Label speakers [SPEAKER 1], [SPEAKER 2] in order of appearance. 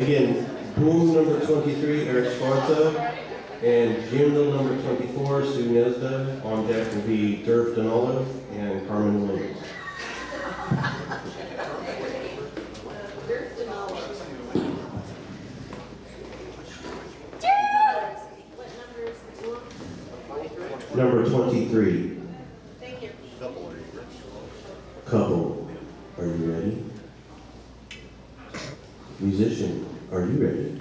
[SPEAKER 1] Again, boom number 23, Eric Sparta, and Jindal number 24, Sue Nesda. On deck will be Durf Denolo and Carmen Williams. Number 23.
[SPEAKER 2] Thank you.
[SPEAKER 1] Couple, are you ready? Musician, are you ready?